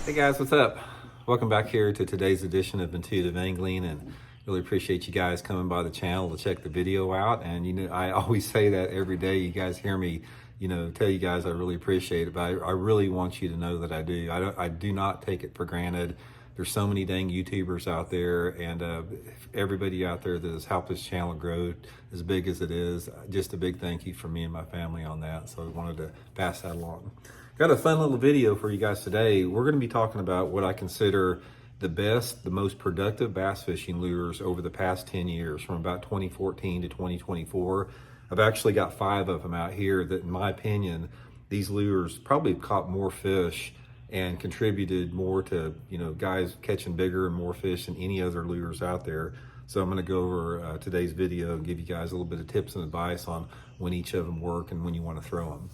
Hey guys, what's up? Welcome back here to today's edition of Intuitive Angling, and really appreciate you guys coming by the channel to check the video out. And you know, I always say that every day. You guys hear me, tell you guys I really appreciate it, but I really want you to know that I do. I do not take it for granted. There's so many dang YouTubers out there, and everybody out there that has helped this channel grow as big as it is. Just a big thank you from me and my family on that. So I wanted to pass that along. Got a fun little video for you guys today. We're going to be talking about what I consider the best, the most productive bass fishing lures over the past 10 years, from about 2014 to 2024. I've actually got 5 of them out here that, in my opinion, these lures probably caught more fish and contributed more to, guys catching bigger and more fish than any other lures out there. So I'm going to go over today's video and give you guys a little bit of tips and advice on when each of them work and when you want to throw them.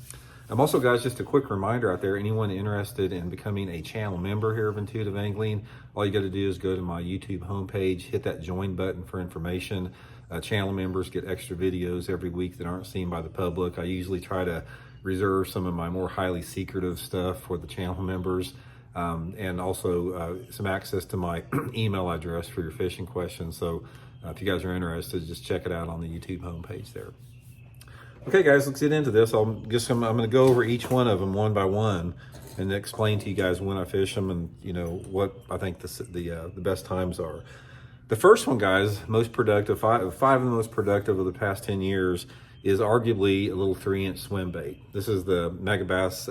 Also, guys, just a quick reminder out there, anyone interested in becoming a channel member here of Intuitive Angling, all you got to do is go to my YouTube homepage, hit that join button for information. Channel members get extra videos every week that aren't seen by the public. I usually try to reserve some of my more highly secretive stuff for the channel members, and also some access to my email address for your fishing questions. So if you guys are interested, just check it out on the YouTube homepage there. Okay, guys, let's get into this. I'm going to go over each one of them one by one and explain to you guys when I fish them and what I think the best times are. The first one, guys, most productive, five of the most productive of the past 10 years, is arguably a little 3-inch swim bait. This is the Megabass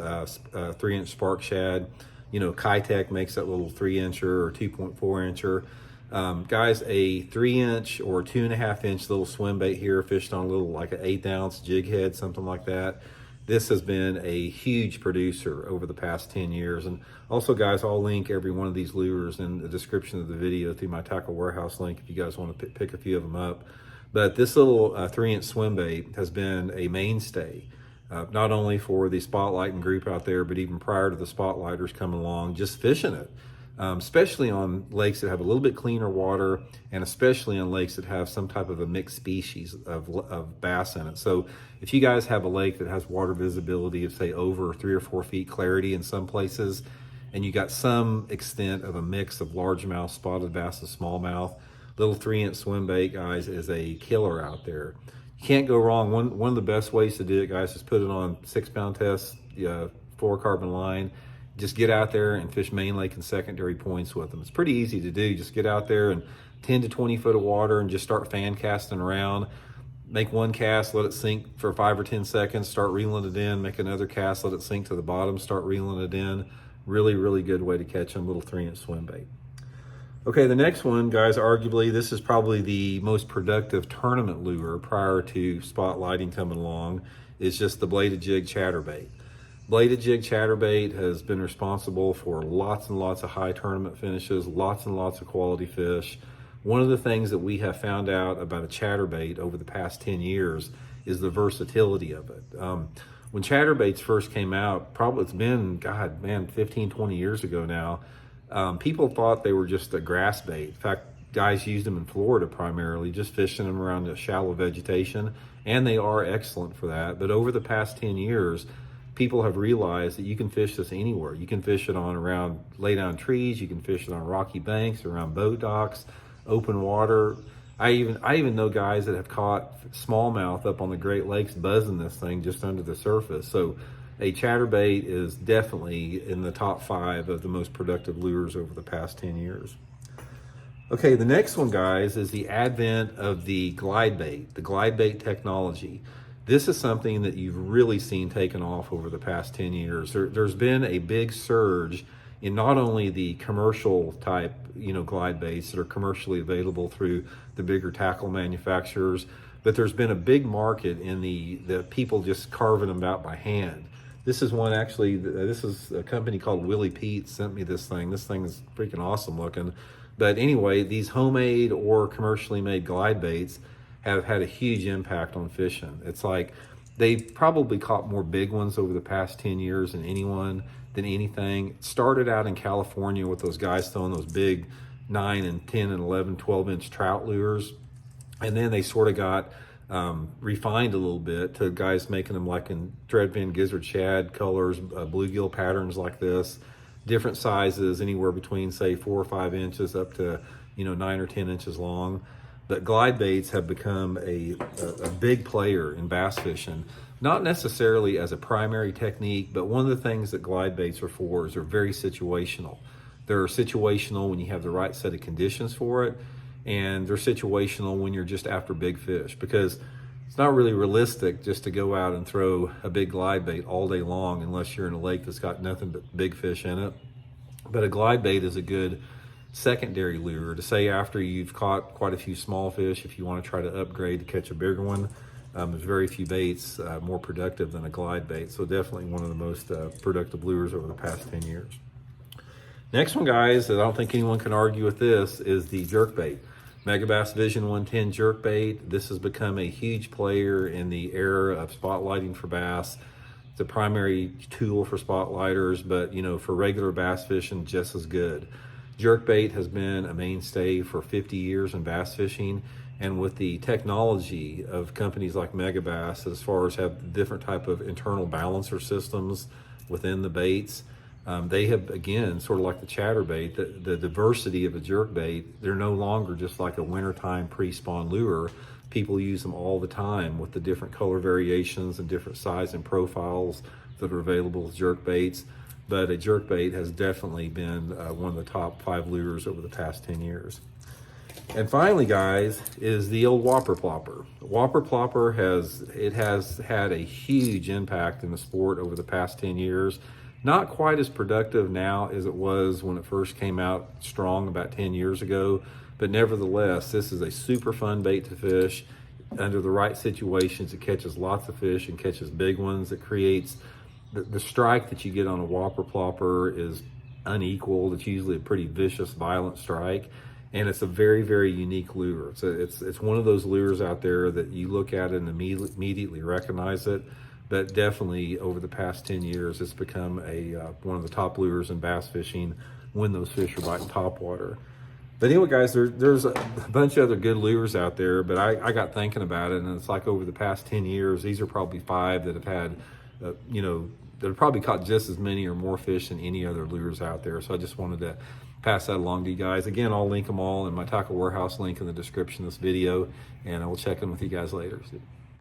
3-inch spark shad. Kitech makes that little 3-incher or 2.4-incher. Guys, a 3-inch or 2.5-inch little swim bait here, fished on a little like an 1/8 ounce jig head, something like that. This has been a huge producer over the past 10 years. And also, guys, I'll link every one of these lures in the description of the video through my Tackle Warehouse link if you guys want to pick a few of them up. But this little 3-inch swim bait has been a mainstay, not only for the spotlighting group out there, but even prior to the spotlighters coming along, just fishing it. Especially on lakes that have a little bit cleaner water, and especially on lakes that have some type of a mixed species of bass in it. So if you guys have a lake that has water visibility of, say, over 3 or 4 feet clarity in some places, and you got some extent of a mix of largemouth, spotted bass, and smallmouth, little 3-inch swim bait, guys, is a killer out there. You can't go wrong. One of the best ways to do it, guys, is put it on 6-pound test, fluorocarbon line. Just get out there and fish main lake and secondary points with them. It's pretty easy to do. Just get out there and 10 to 20 foot of water and just start fan casting around. Make one cast, let it sink for 5 or 10 seconds, start reeling it in, make another cast, let it sink to the bottom, start reeling it in. Really, really good way to catch them, little 3-inch swim bait. Okay, the next one, guys, arguably this is probably the most productive tournament lure prior to spotlighting coming along, is just the bladed jig chatterbait. Bladed jig chatterbait has been responsible for lots and lots of high tournament finishes, lots and lots of quality fish. One of the things that we have found out about a chatterbait over the past 10 years is the versatility of it. When chatterbaits first came out, probably it's been, 15, 20 years ago now, people thought they were just a grass bait. In fact, guys used them in Florida primarily, just fishing them around the shallow vegetation, and they are excellent for that. But over the past 10 years, people have realized that you can fish this anywhere. You can fish it on around lay down trees. You can fish it on rocky banks, around boat docks, open water. I even know guys that have caught smallmouth up on the Great Lakes buzzing this thing just under the surface. So a chatterbait is definitely in the top 5 of the most productive lures over the past 10 years. Okay, the next one, guys, is the advent of the GlideBait, the GlideBait technology. This is something that you've really seen taken off over the past 10 years. There's been a big surge in not only the commercial type, glide baits that are commercially available through the bigger tackle manufacturers, but there's been a big market in the people just carving them out by hand. This is one, actually, this is a company called Willie Pete sent me this thing. This thing is freaking awesome looking. But anyway, these homemade or commercially made glide baits have had a huge impact on fishing. It's like they've probably caught more big ones over the past 10 years than anything. It started out in California with those guys throwing those big 9 and 10 and 11, 12-inch trout lures. And then they sort of got refined a little bit to guys making them like in threadfin gizzard shad colors, bluegill patterns like this. different sizes, anywhere between say 4 or 5 inches up to 9 or 10 inches long. But glide baits have become a big player in bass fishing, not necessarily as a primary technique, but one of the things that glide baits are for is they're very situational. They're situational when you have the right set of conditions for it, and they're situational when you're just after big fish, because it's not really realistic just to go out and throw a big glide bait all day long unless you're in a lake that's got nothing but big fish in it. But a glide bait is a good secondary lure to say after you've caught quite a few small fish, if you want to try to upgrade to catch a bigger one. There's very few baits more productive than a glide bait, so definitely one of the most productive lures over the past 10 years. Next one, guys, I don't think anyone can argue with this, is the jerkbait. Megabass Vision 110 jerkbait. This has become a huge player in the era of spotlighting for bass. It's a primary tool for spotlighters, but for regular bass fishing, just as good. Jerkbait has been a mainstay for 50 years in bass fishing, and with the technology of companies like Megabass, as far as have different type of internal balancer systems within the baits, they have, again, sort of like the ChatterBait, the diversity of a jerkbait. They're no longer just like a wintertime pre-spawn lure. People use them all the time with the different color variations and different size and profiles that are available with jerkbaits. But a jerkbait has definitely been one of the top 5 lures over the past 10 years. And finally, guys, is the old Whopper Plopper. Whopper Plopper has had a huge impact in the sport over the past 10 years. Not quite as productive now as it was when it first came out strong about 10 years ago, but nevertheless, this is a super fun bait to fish. Under the right situations, it catches lots of fish and catches big ones. It creates the strike that you get on a Whopper Plopper is unequaled. It's usually a pretty vicious, violent strike, and it's a very, very unique lure. It's one of those lures out there that you look at it and immediately recognize it. But definitely over the past 10 years, it's become one of the top lures in bass fishing when those fish are biting topwater. But anyway, guys, there's a bunch of other good lures out there, but I got thinking about it, and it's like over the past 10 years, these are probably 5 that have had that have probably caught just as many or more fish than any other lures out there. So I just wanted to pass that along to you guys. Again, I'll link them all in my tackle warehouse link in the description of this video, and I will check in with you guys later.